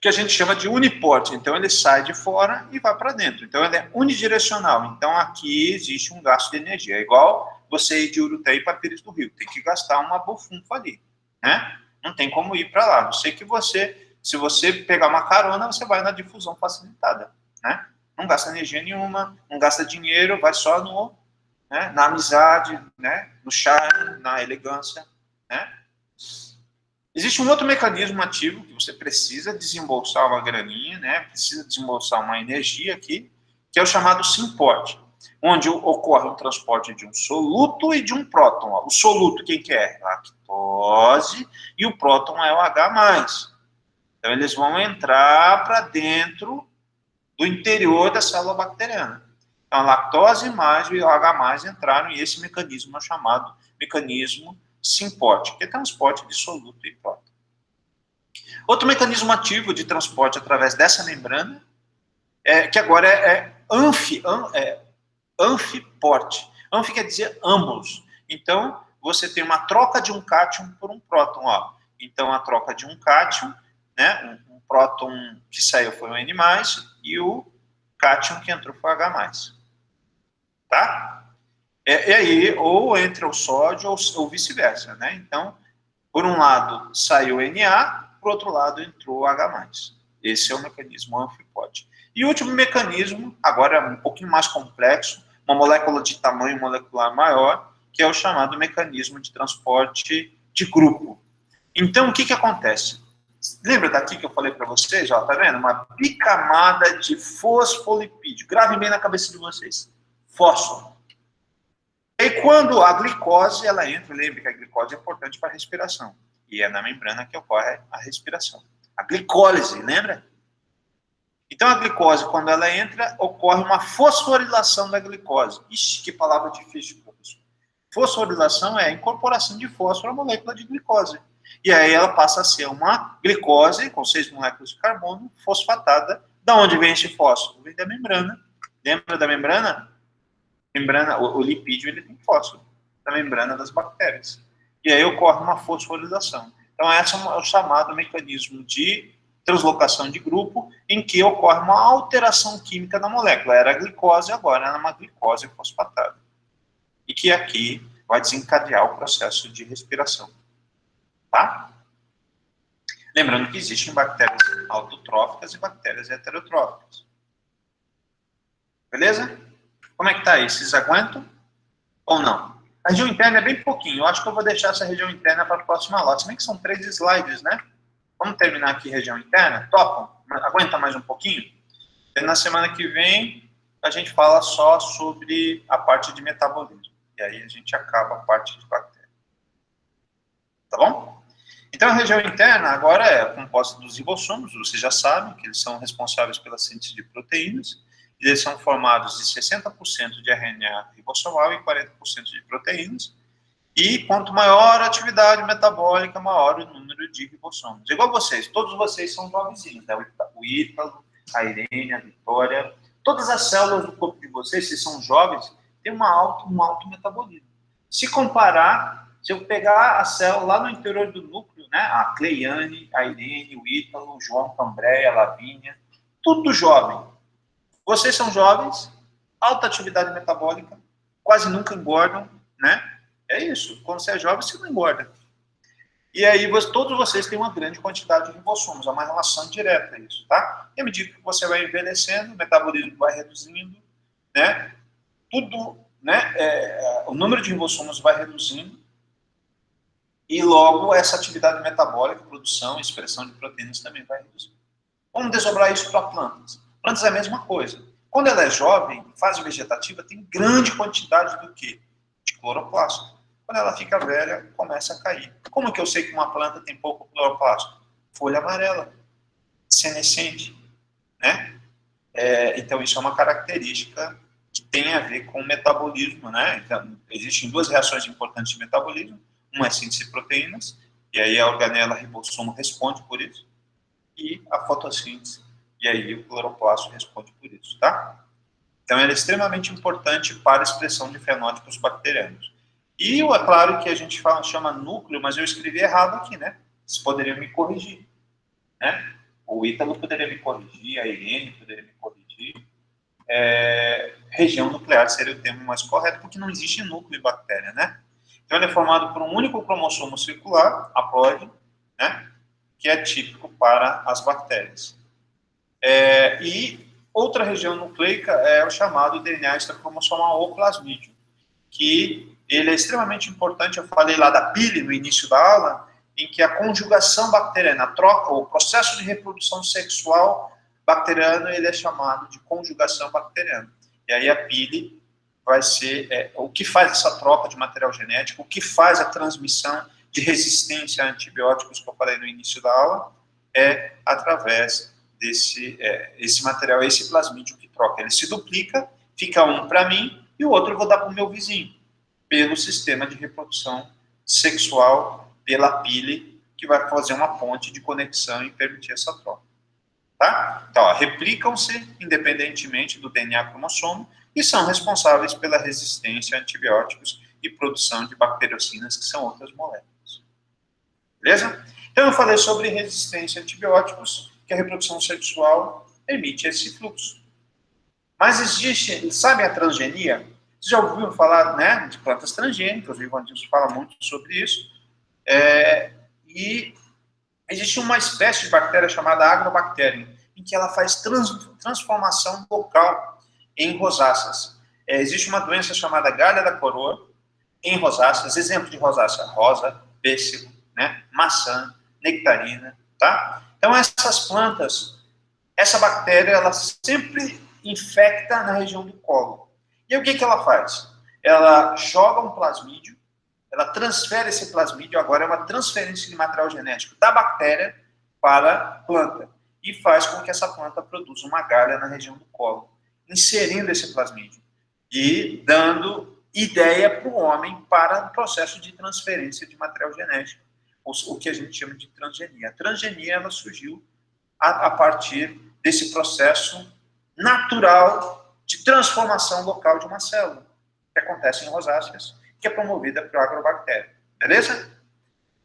Que a gente chama de uniporte, então ele sai de fora e vai para dentro, então ele é unidirecional, então aqui existe um gasto de energia, é igual você ir de Urutei para Pires do Rio, tem que gastar uma bufunfa ali, né? Não tem como ir para lá, não sei que se você pegar uma carona, você vai na difusão facilitada, né? Não gasta energia nenhuma, não gasta dinheiro, vai só na amizade, né? No charme, na elegância, né? Existe um outro mecanismo ativo que você precisa desembolsar uma graninha, né? Precisa desembolsar uma energia aqui, que é o chamado simporte, onde ocorre um transporte de um soluto e de um próton. Ó. O soluto, quem que é? Lactose, e o próton é o H+. Então, eles vão entrar para dentro do interior da célula bacteriana. Então, a lactose mais e o H+ entraram, e esse mecanismo é chamado mecanismo simporte, que é transporte de soluto e próton. Outro mecanismo ativo de transporte através dessa membrana, que agora é anfiporte. Anfi quer dizer ambos. Então, você tem uma troca de um cátion por um próton. Ó. Então, a troca de um cátion, né, um próton que saiu foi o N+, e o cátion que entrou foi o H+. Tá? E aí, ou entra o sódio, ou vice-versa, né? Então, por um lado saiu Na, por outro lado entrou o H+. Esse é o mecanismo anfiporte. E o último mecanismo, agora um pouquinho mais complexo, uma molécula de tamanho molecular maior, que é o chamado mecanismo de transporte de grupo. Então, o que acontece? Lembra daqui que eu falei para vocês? Ó, tá vendo? Uma bicamada de fosfolipídio. Gravem bem na cabeça de vocês. Fósforo. E quando a glicose, ela entra, lembre que a glicose é importante para a respiração. E é na membrana que ocorre a respiração. A glicólise, lembra? Então, a glicose, quando ela entra, ocorre uma fosforilação da glicose. Ixi, que palavra difícil, professor. Fosforilação é a incorporação de fósforo à molécula de glicose. E aí ela passa a ser uma glicose com 6 moléculas de carbono fosfatada. Da onde vem esse fósforo? Vem da membrana. Lembra da membrana? O lipídio ele tem fósforo da membrana das bactérias. E aí ocorre uma fosforilação. Então, esse é o chamado mecanismo de translocação de grupo, em que ocorre uma alteração química na molécula. Era a glicose, agora é uma glicose fosfatada. E que aqui vai desencadear o processo de respiração. Tá? Lembrando que existem bactérias autotróficas e bactérias heterotróficas. Beleza? Como é que tá aí? Vocês aguentam ou não? A região interna é bem pouquinho. Eu acho que eu vou deixar essa região interna para a próxima aula. Se bem que são 3 slides, né? Vamos terminar aqui região interna? Topam? Aguenta mais um pouquinho? E na semana que vem, a gente fala só sobre a parte de metabolismo. E aí a gente acaba a parte de bactéria. Tá bom? Então, a região interna agora é composta dos ribossomos. Vocês já sabem que eles são responsáveis pela síntese de proteínas. Eles são formados de 60% de RNA ribossomal e 40% de proteínas. E quanto maior a atividade metabólica, maior o número de ribossomos. Igual vocês, todos vocês são jovenzinhos, né? O Ítalo, a Irene, a Vitória. Todas as células do corpo de vocês, se são jovens, têm um alto metabolismo. Se comparar, se eu pegar a célula lá no interior do núcleo, né? A Cleiane, a Irene, o Ítalo, o João, a Andréia, a Lavínia, tudo jovem. Vocês são jovens, alta atividade metabólica, quase nunca engordam, né? É isso. Quando você é jovem, você não engorda. E aí, todos vocês têm uma grande quantidade de ribossomos. É uma relação direta isso, tá? E à medida que você vai envelhecendo, o metabolismo vai reduzindo, né? tudo, né, o número de ribossomos vai reduzindo e logo essa atividade metabólica, produção e expressão de proteínas também vai reduzir. Vamos desdobrar isso para plantas. Plantas é a mesma coisa. Quando ela é jovem, em fase vegetativa, tem grande quantidade do quê? De cloroplasto. Quando ela fica velha, começa a cair. Como que eu sei que uma planta tem pouco cloroplasto? Folha amarela, senescente, né? Então, isso é uma característica que tem a ver com o metabolismo, né? Então, existem duas reações importantes de metabolismo. Uma é síntese de proteínas, e aí a organela ribossomo responde por isso, e a fotossíntese, e aí o cloroplasto responde por isso, tá? Então, ele é extremamente importante para a expressão de fenótipos bacterianos. E é claro que a gente chama núcleo, mas eu escrevi errado aqui, né? Vocês poderiam me corrigir, né? O Ítalo poderia me corrigir, a Irene poderia me corrigir. Região nuclear seria o termo mais correto, porque não existe núcleo em bactéria, né? Então, ele é formado por um único cromossomo circular, haploide, né? Que é típico para as bactérias. E outra região nucleica é o chamado DNA extracromossomal ou plasmídio, que ele é extremamente importante. Eu falei lá da pile no início da aula, em que a conjugação bacteriana, a troca, o processo de reprodução sexual bacteriano, ele é chamado de conjugação bacteriana. E aí a pile vai ser o que faz essa troca de material genético, o que faz a transmissão de resistência a antibióticos que eu falei no início da aula, é através esse material, esse plasmídio que troca. Ele se duplica, fica um para mim e o outro eu vou dar para o meu vizinho, pelo sistema de reprodução sexual, pela pile, que vai fazer uma ponte de conexão e permitir essa troca. Tá? Então, replicam-se independentemente do DNA cromossomo e são responsáveis pela resistência a antibióticos e produção de bacteriocinas, que são outras moléculas. Beleza? Então, eu falei sobre resistência a antibióticos, que a reprodução sexual emite esse fluxo. Mas existe, sabe a transgenia? Vocês já ouviram falar, né, de plantas transgênicas, o Ivandilson fala muito sobre isso. E existe uma espécie de bactéria chamada Agrobacterium, em que ela faz transformação local em rosáceas. Existe uma doença chamada galha da coroa em rosáceas, exemplo de rosácea, rosa, pêssego, né, maçã, nectarina, tá? Então, essas plantas, essa bactéria, ela sempre infecta na região do colo. E o que ela faz? Ela joga um plasmídio, ela transfere esse plasmídio, agora é uma transferência de material genético da bactéria para a planta, e faz com que essa planta produza uma galha na região do colo, inserindo esse plasmídio e dando ideia para o homem para o processo de transferência de material genético, o que a gente chama de transgenia. A transgenia, ela surgiu a partir desse processo natural de transformação local de uma célula, que acontece em rosáceas, que é promovida por agrobactéria. Beleza?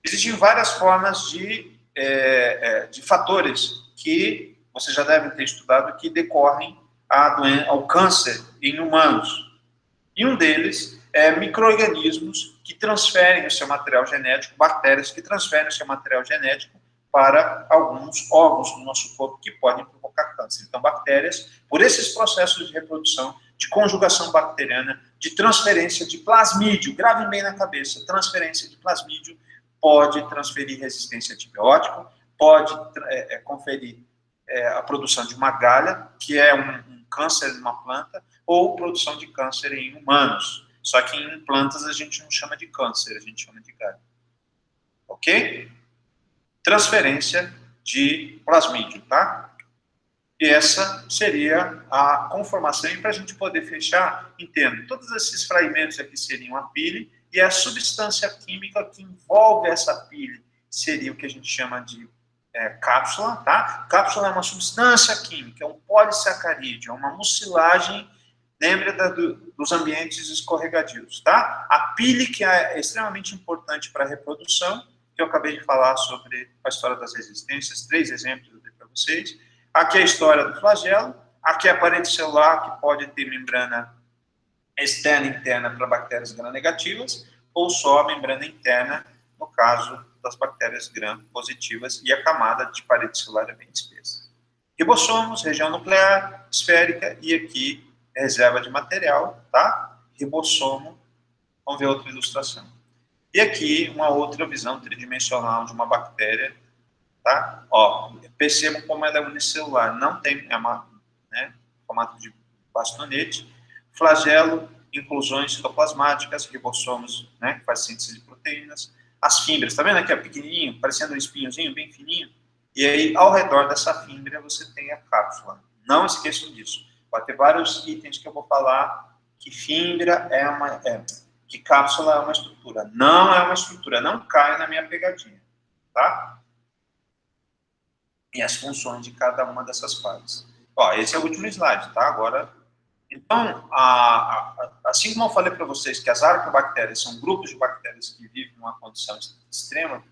Existem várias formas de fatores que vocês já devem ter estudado que decorrem ao câncer em humanos. E um deles é micro-organismos que transferem o seu material genético, bactérias que transferem o seu material genético para alguns órgãos do nosso corpo que podem provocar câncer. Então, bactérias, por esses processos de reprodução, de conjugação bacteriana, de transferência de plasmídio, gravem bem na cabeça, transferência de plasmídio pode transferir resistência a antibiótico, pode conferir a produção de uma galha, que é um câncer de uma planta, ou produção de câncer em humanos. Só que em plantas a gente não chama de câncer, a gente chama de galha. Ok? Transferência de plasmídio, tá? E essa seria a conformação. E para a gente poder fechar, entendo, todos esses fragmentos aqui seriam a pile, e a substância química que envolve essa pile seria o que a gente chama de cápsula, tá? Cápsula é uma substância química, é um polissacarídeo, é uma mucilagem, lembra dos ambientes escorregadios, tá? A pile, que é extremamente importante para a reprodução, que eu acabei de falar sobre a história das resistências, 3 exemplos eu dei para vocês. Aqui é a história do flagelo, aqui é a parede celular, que pode ter membrana externa e interna para bactérias gram-negativas, ou só a membrana interna, no caso das bactérias gram-positivas, e a camada de parede celular é bem espessa. Ribossomos, região nuclear, esférica, e aqui reserva de material, tá? Ribossomo, vamos ver outra ilustração. E aqui, uma outra visão tridimensional de uma bactéria, tá? Ó, percebam como ela é unicelular, não tem, né, formato de bastonete, flagelo, inclusões citoplasmáticas, ribossomos, né, que faz síntese de proteínas, as fibras, tá vendo aqui, ó, pequenininho, parecendo um espinhozinho, bem fininho, e aí, ao redor dessa fibra, você tem a cápsula. Não esqueçam disso. Vai ter vários itens que eu vou falar que fibra que cápsula é uma estrutura. Não é uma estrutura, não cai na minha pegadinha, tá? E as funções de cada uma dessas partes. Ó, esse é o último slide, tá? Agora, então, assim como eu falei para vocês que as arqueobactérias são grupos de bactérias que vivem numa condição extrema,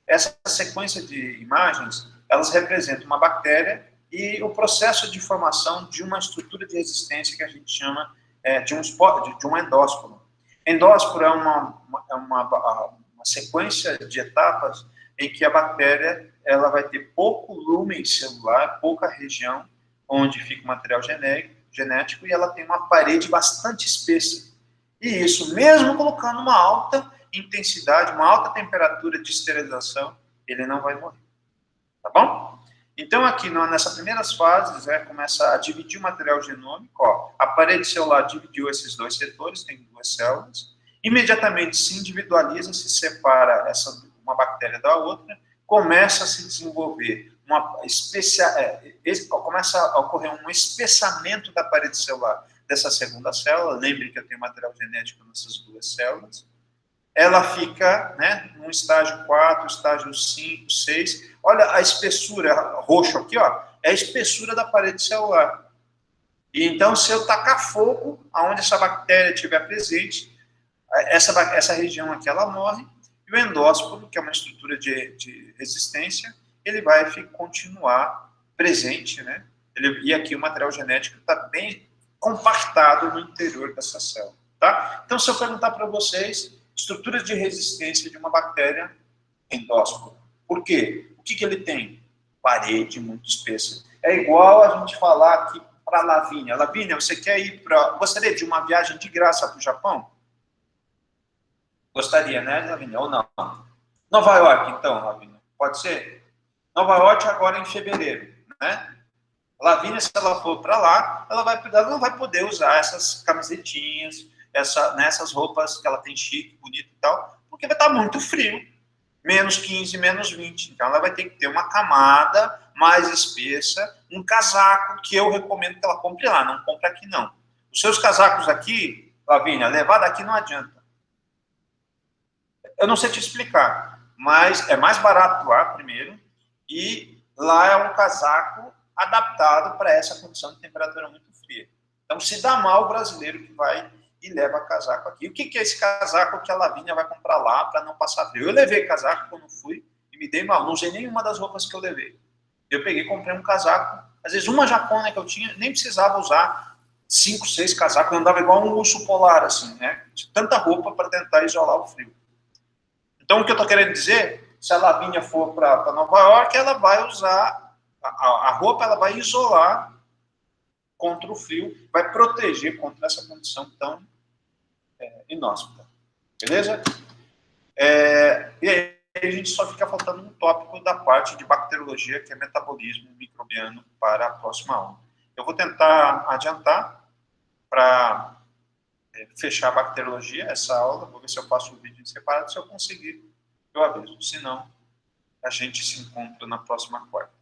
essa sequência de imagens, elas representam uma bactéria e o processo de formação de uma estrutura de resistência que a gente chama de um endósporo. Endósporo é uma sequência de etapas em que a bactéria ela vai ter pouco lumen celular, pouca região onde fica o material genético e ela tem uma parede bastante espessa. E isso, mesmo colocando uma alta intensidade, uma alta temperatura de esterilização, ele não vai morrer. Tá bom? Então, aqui nessas primeiras fases, começa a dividir o material genômico. Ó, a parede celular dividiu esses dois setores, tem duas células. Imediatamente se individualiza, se separa uma bactéria da outra, começa a se desenvolver começa a ocorrer um espessamento da parede celular dessa segunda célula. Lembre que eu tenho material genético nessas duas células. Ela fica, né, no estágio 4, estágio 5, 6. Olha a espessura, roxo aqui, ó, é a espessura da parede celular. E então, se eu tacar fogo aonde essa bactéria estiver presente, essa região aqui, ela morre, e o endósporo, que é uma estrutura de resistência, ele vai continuar presente, né? E aqui o material genético está bem compactado no interior dessa célula, tá? Então, se eu perguntar para vocês, estruturas de resistência de uma bactéria, endósporo. Por quê? O que ele tem? Parede muito espessa. É igual a gente falar aqui para a Lavínia. Lavínia, você quer gostaria de uma viagem de graça para o Japão? Gostaria, né, Lavínia? Ou não? Nova York, então, Lavínia. Pode ser? Nova York agora em fevereiro, né? Lavínia, se ela for para lá, ela não vai poder usar essas camisetinhas, essas roupas que ela tem chique, bonito e tal, porque vai estar muito frio. Menos 15, menos 20. Então, ela vai ter que ter uma camada mais espessa, um casaco que eu recomendo que ela compre lá, não compre aqui não. Os seus casacos aqui, Lavínia, levar daqui não adianta. Eu não sei te explicar, mas é mais barato lá, primeiro, e lá é um casaco adaptado para essa condição de temperatura muito fria. Então, se dá mal o brasileiro que vai e leva casaco aqui. O que é esse casaco que a Lavínia vai comprar lá para não passar frio? Eu levei casaco quando fui e me dei mal. Não usei nenhuma das roupas que eu levei. Eu peguei e comprei um casaco. Às vezes, uma japona que eu tinha, nem precisava usar 5, 6 casacos. Eu andava igual um urso polar, assim, né? De tanta roupa para tentar isolar o frio. Então, o que eu estou querendo dizer, se a Lavínia for para Nova York, ela vai usar a roupa, ela vai isolar contra o frio, vai proteger contra essa condição tão inóspita. Beleza? E aí a gente só fica faltando um tópico da parte de bacteriologia, que é metabolismo microbiano, para a próxima aula. Eu vou tentar adiantar para fechar a bacteriologia, essa aula, vou ver se eu faço o vídeo em separado, se eu conseguir, eu aviso. Se não, a gente se encontra na próxima quarta.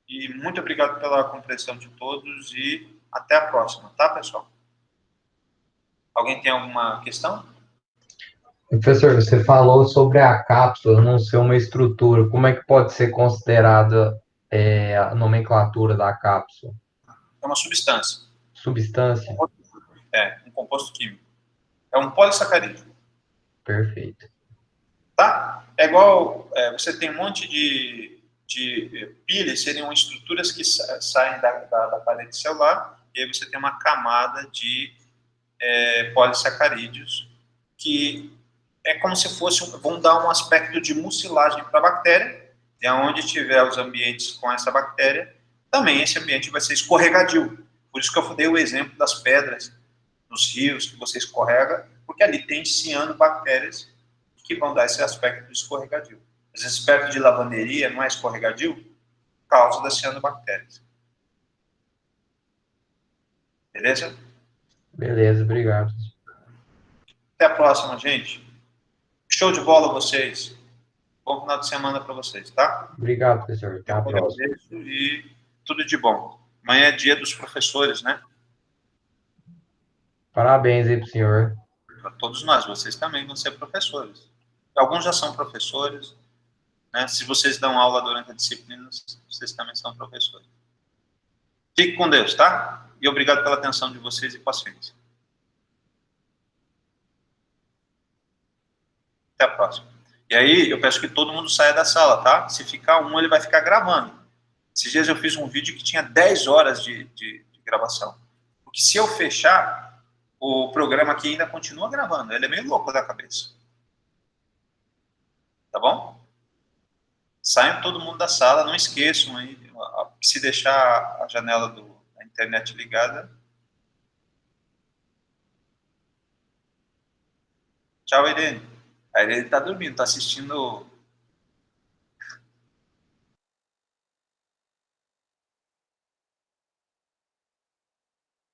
E muito obrigado pela compreensão de todos e até a próxima, tá, pessoal? Alguém tem alguma questão? Professor, você falou sobre a cápsula não ser uma estrutura. Como é que pode ser considerada a nomenclatura da cápsula? É uma substância. Substância? Um composto químico. É um polissacarídeo. Perfeito. Tá? É igual, você tem um monte de pilhas, seriam estruturas que saem da parede celular, e aí você tem uma camada de polissacarídeos que é como se vão dar um aspecto de mucilagem para a bactéria, e aonde tiver os ambientes com essa bactéria, também esse ambiente vai ser escorregadio. Por isso que eu dei o exemplo das pedras nos rios que você escorrega, porque ali tem cianobactérias que vão dar esse aspecto do escorregadio. Esse aspecto de lavanderia não é escorregadio por causa das cianobactérias. Beleza? Beleza, obrigado. Até a próxima, gente. Show de bola vocês. Bom final de semana para vocês, tá? Obrigado, professor. Até Eu a que próxima. agradeço e tudo de bom. Amanhã é dia dos professores, né? Parabéns aí pro senhor. Para todos nós, vocês também vão ser professores. Alguns já são professores, né? Se vocês dão aula durante a disciplina, vocês também são professores. Fique com Deus, tá? E obrigado pela atenção de vocês e paciência. Até a próxima. E aí, eu peço que todo mundo saia da sala, tá? Se ficar um, ele vai ficar gravando. Esses dias eu fiz um vídeo que tinha 10 horas de gravação. Porque se eu fechar, o programa aqui ainda continua gravando. Ele é meio louco da cabeça. Tá bom? Saiam todo mundo da sala, não esqueçam aí. Se deixar a janela da internet ligada. Tchau, Irene. A Irene tá dormindo, tá assistindo